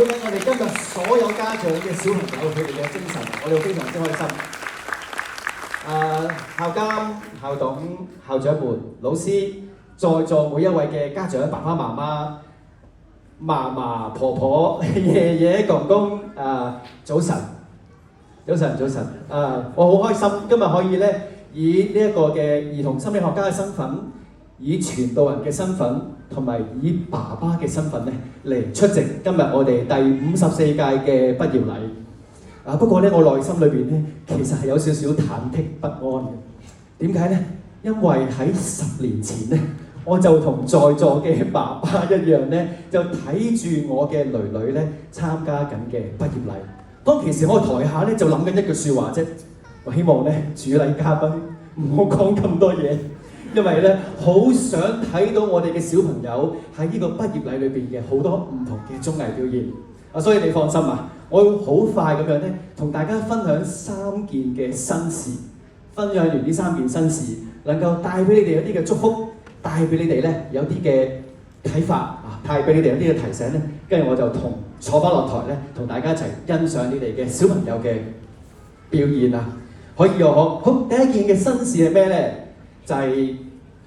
我哋今日所有家長嘅小朋友佢哋嘅精神，我哋非常之開心。校監、校董、校長們、老師，在座每一位嘅家長、爸爸媽媽、嫲嫲、婆婆、爺爺、公公，早晨，早晨，早晨。我好開心今日可以咧以呢一個嘅兒童心理學家嘅身份，以傳道人嘅身份，同埋以爸爸嘅身份咧嚟出席今日我哋第54屆嘅畢業禮。不過咧，我內心裏邊咧其實係有少少忐忑不安嘅。點解咧？因為喺10年前咧，我就同在座嘅爸爸一樣咧，就睇住我嘅女女咧參加緊嘅畢業禮。當其時我台下咧就諗緊一句説話啫，我希望咧主禮嘉賓唔好講咁多嘢。因為咧，好想睇到我哋嘅小朋友喺呢個畢業禮裏邊嘅好多唔同嘅綜藝表現。所以你放心啊，我會好快咁樣咧，同大家分享3件嘅新事。分享完呢3件新事，能夠帶俾你哋一啲嘅祝福，帶俾你哋咧有啲嘅啟發帶俾你哋有啲嘅提醒咧。跟住我就坐翻落台咧，同大家一齊欣賞你哋嘅小朋友嘅表現啊！可以好，第一件嘅新事係咩咧？就係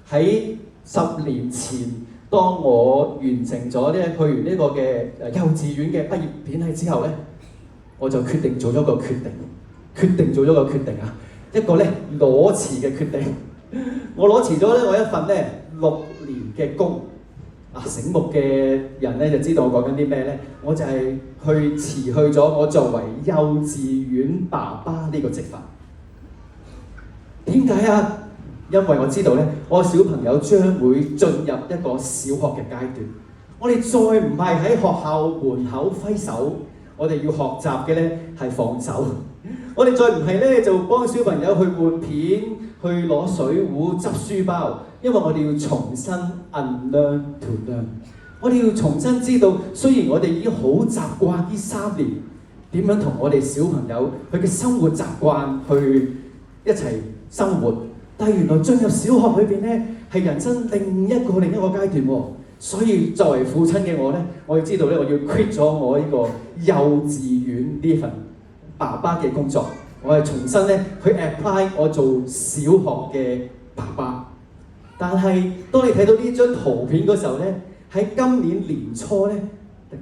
喺10年前，當我完成咗去完呢個嘅幼稚園嘅畢業典禮之後咧，我就決定做咗個決定一個咧裸辭嘅決定。我裸辭咗咧我一份咧6年嘅工。醒目嘅人咧就知道我講緊啲咩咧？我就係辭去咗我作為幼稚園爸爸呢個職份。點解啊？因為我知道咧，我小朋友將會進入一個小學嘅階段。我哋再唔係喺學校門口揮手，我哋要學習嘅咧係放手。我哋再唔係咧就幫小朋友去換片、去攞水壺、執書包，因為我哋要重新 unlearn to learn。我哋要重新知道，雖然我哋已經好習慣呢3年點樣同我哋小朋友佢嘅生活習慣去一齊生活。但係原來進入小學裏邊咧，係人生另一個階段喎。所以作為父親嘅我咧，我要知道咧，我要 quit 咗我呢個幼稚園呢份爸爸嘅工作，我係重新咧去 apply 我做小學嘅爸爸。但係當你睇到呢張圖片嗰時候咧，喺今年年初咧，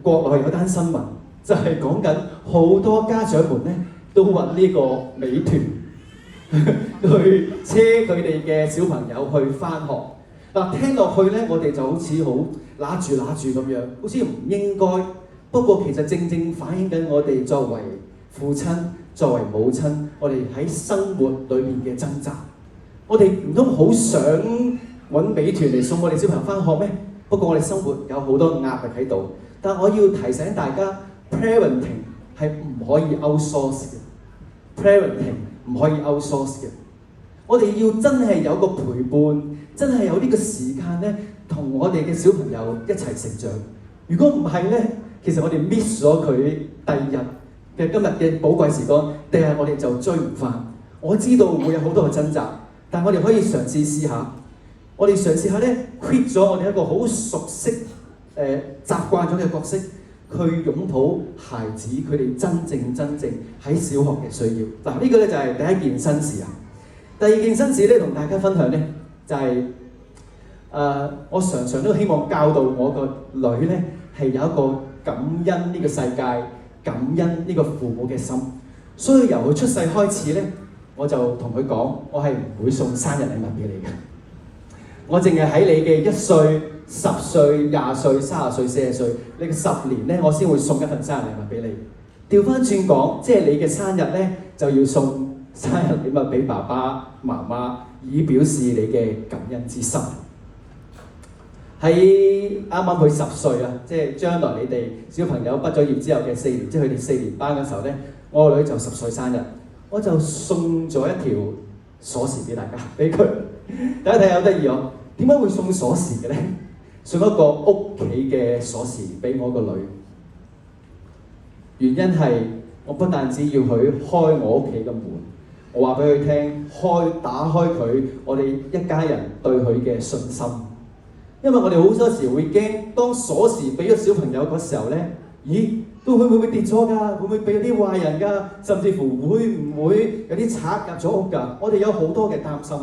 國內有單新聞就係講緊好多家長們咧都揾呢個美團。去車佢哋嘅小朋友去返學。聽落去咧，我哋就好似好揦住咁樣，好似唔應該。不過其實正正反映緊我哋作為父親、作為母親，我哋喺生活裏面嘅掙扎。我哋唔通好想揾美團嚟送我哋小朋友返學咩？不過我哋生活有好多壓力喺度。但我要提醒大家 ，parenting 係唔可以 outsource 嘅。parenting 唔可以 outsource 嘅，我哋要真係有個陪伴，真係有呢個時間咧，同我哋嘅小朋友一齊成長。如果唔係咧，其實我哋 miss 咗佢第二日嘅今日嘅寶貴時光，第日我哋就追唔翻。我知道會有好多嘅掙扎，但我哋可以嘗試試下。我哋嘗試下咧 quit 咗我哋一個好熟悉習慣咗嘅角色。去擁抱孩子佢哋真正喺小學嘅需要。呢個咧就係第一件新事啊。第二件新事咧，同大家分享咧，就係我常常都希望教導我個女咧係有一個感恩呢個世界、感恩呢個父母嘅心。所以由佢出世開始咧，我就同佢講，我係唔會送生日禮物俾你嘅。我淨係喺你嘅1歲、10歲、20歲、30歲、40歲，你嘅10年咧，我先會送一份生日禮物俾你。調翻轉講，即係你嘅生日咧，就要送生日禮物俾爸爸媽媽，以表示你嘅感恩之心。喺啱啱佢10歲啊，即係將來你哋小朋友畢咗業之後嘅4年，即係佢哋4年班嘅時候咧，我個女就10歲生日，我就送咗一條鎖匙俾大家，俾佢。大家睇下好得意哦！點解會送鎖匙嘅咧？送一個屋企嘅鎖匙俾我個女，原因係我不但止要佢開我屋企嘅門，我話俾佢聽，打開佢，我哋一家人對佢嘅信心。因為我哋好多時會驚，當鎖匙俾咗小朋友嗰時候咧，咦，都會唔會跌咗㗎？會唔會俾啲壞人㗎？甚至乎會唔會有啲賊入咗屋㗎？我哋有好多嘅擔心。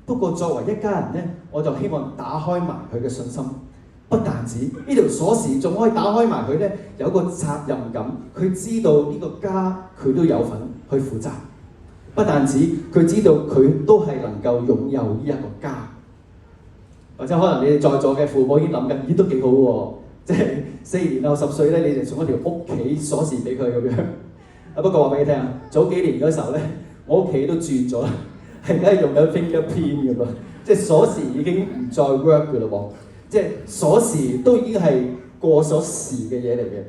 不過作為一家人呢，我就希望打開埋佢嘅信心。不但止呢條鎖匙仲可以打開埋佢呢，有個責任感，佢知道呢個家佢都有份去負責。不但止佢知道佢都係能夠擁有呢一個家。或者可能你哋在座嘅父母已經諗緊，咦都幾好喎！即係4年後10歲咧，你哋送一條屋企鎖匙俾佢咁樣。不過話俾你聽啊，早幾年嗰時候咧，我屋企都轉咗啦，係而家用緊 fingerprint 㗎嘛，即係鎖匙已經唔再 work 㗎啦喎。即係鎖匙都已經係過咗時嘅嘢嚟嘅。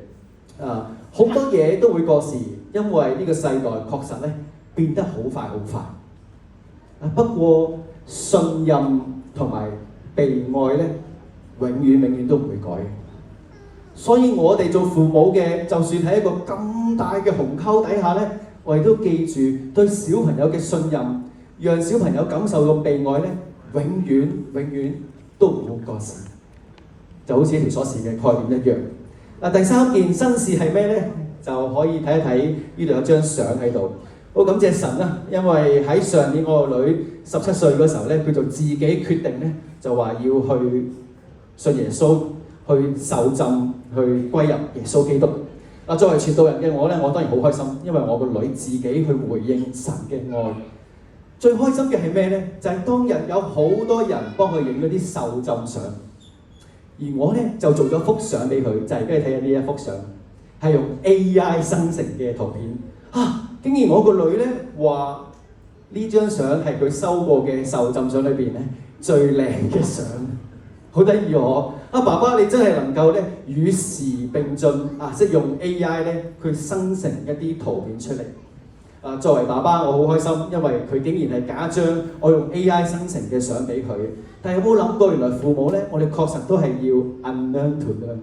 好多嘢都會過時，因為呢個世代確實咧變得好快好快。不過信任同埋被愛咧，永遠都唔會改。所以我哋做父母嘅，就算喺一個咁大嘅鴻溝底下咧，我哋都記住對小朋友嘅信任，讓小朋友感受到被愛咧，永遠都唔好過時。就好似一條鎖匙嘅概念一樣。第三件新事係咩咧？就可以睇一睇呢度有張相喺度。好感謝神啦，因為喺上年我個女17歲嗰時候咧，佢就自己決定咧，就話要去信耶穌，去受浸，去歸入耶穌基督。作為傳道人嘅我咧，我當然好開心，因為我個女自己去回應神嘅愛。最開心嘅係咩咧？就係當日有好多人幫佢影咗啲受浸相。而我咧就做咗幅相俾佢，就係俾你睇下呢一幅相，係用 AI 生成嘅圖片。竟然我個女咧話呢張相係佢收過嘅受浸相裏邊咧最靚嘅相，好得意喎！爸爸你真係能夠咧與時並進識用 AI 咧去生成一啲圖片出嚟。作為爸爸我好開心，因為佢竟然係假張我用 AI 生成嘅相俾佢。但係有冇諗過，原來父母咧，我哋確實都係要 unlearn to learn，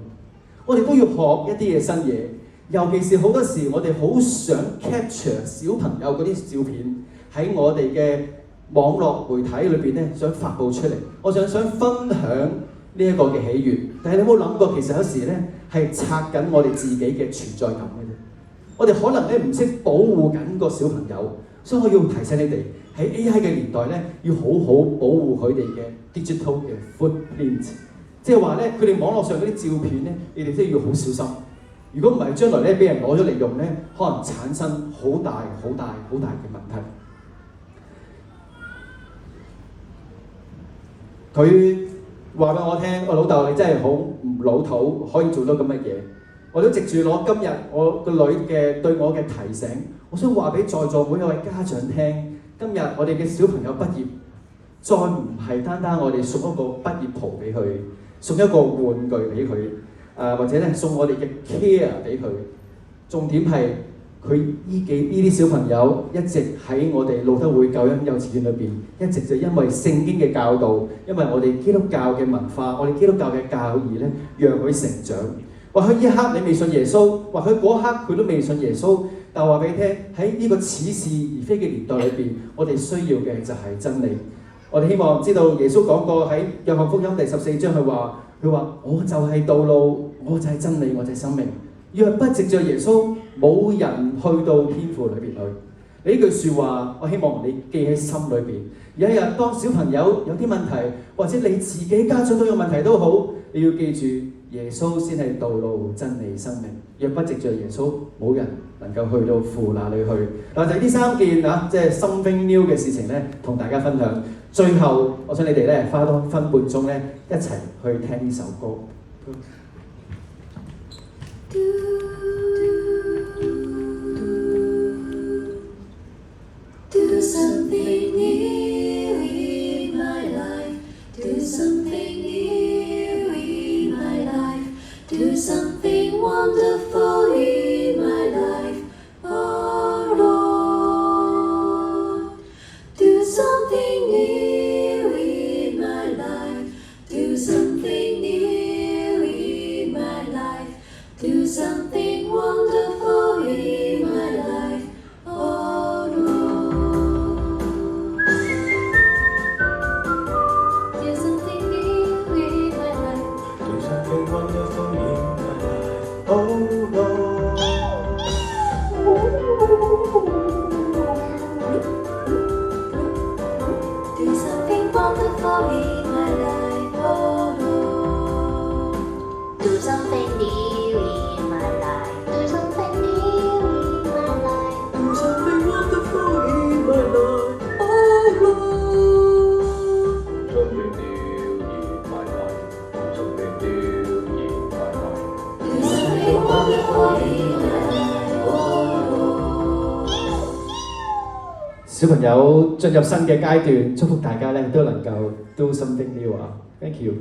我哋都要學一啲嘅新嘢。尤其是好多時，我哋好想 capture 小朋友嗰啲照片喺我哋嘅網絡媒體裏邊咧，想發布出嚟。我想分享呢一個嘅喜悅。但係你有冇諗過，其實有時咧係拆緊我哋自己嘅存在感嘅啫。我哋可能咧唔識保護緊個小朋友，所以我要提醒你哋喺 AI 嘅年代咧，要好好保護佢哋嘅 digital 嘅 footprint， 即係話咧佢哋網絡上嗰啲照片咧，你哋真係要好小心。如果唔係，將來咧俾人攞咗嚟用咧，可能產生好大嘅問題。佢話俾我聽，我老豆你真係好唔老土，可以做到咁嘅嘢。我都藉住攞今日我個女嘅對我嘅提醒，我想話俾在座每一位家長聽，今日我哋嘅小朋友畢業，再唔係單單我哋送一個畢業袍俾佢，送一個玩具俾佢，或者咧送我哋嘅 care 俾佢。重點係佢呢啲小朋友一直喺我哋路德會救恩幼稚園裏邊，一直就因為聖經嘅教導，因為我哋基督教嘅文化，我哋基督教嘅教義咧，讓佢成長。或許呢一刻你未信耶穌，或許嗰刻佢都未信耶穌，但話俾你聽，喺呢個似是而非嘅年代裏邊，我哋需要嘅就係真理。我哋希望知道耶穌講過喺約翰福音第14章，佢話我就係道路，我就係真理，我就係生命。若不藉着耶穌，冇人去到天父裏邊去。呢句説話，我希望你記喺心裏邊。有一日當小朋友有啲問題，或者你自己家長都有問題都好，你要記住。耶穌先係道路、真理、生命。若不藉着耶穌，冇人能夠去到父那裏去。嗱，就係呢3件即係 something new 嘅事情咧，同大家分享。最後，我想你哋咧花多分半鐘咧，一齊去聽呢首歌。Do something new in my life. Do something new in my life. Do something wonderful in my life, oh Lord. Do something new in my life. Do something new in 小朋友進入新嘅階段，祝福大家咧都能夠 do something new 啊！Thank you。